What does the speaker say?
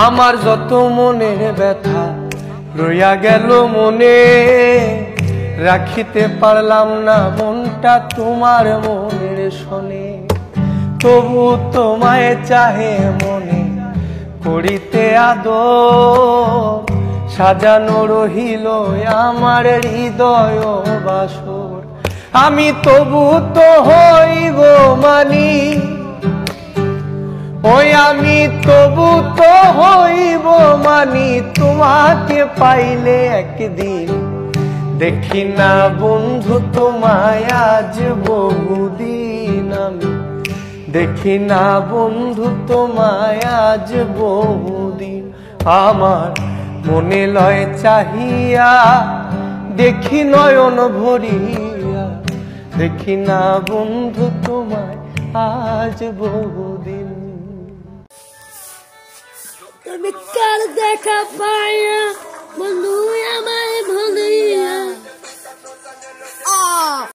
আমার যত মনের ব্যথা রইয়া গেল মনে, রাখিতে পারলাম না মনটা তোমার মনের শোনে। তবু তোমায় চাহে মনে করিতে আদর, সাজানো রহিল আমার হৃদয় বাসর। আমি তবু তো হইব মানি, ওই আমি তবু তো হইব মানি তোমাকে পাইলে একদিন। দেখি না বন্ধু তোমায় আজ বহুদিন, আমি দেখি না বন্ধু তোমায় আজ বহুদিন। আমার মনে লয় চাহিয়া দেখি নয়ন ভরিয়া, দেখি না বন্ধু তোমায় আজ বহুদিন। আমি কাল দেখা পাইয়া বন্ধু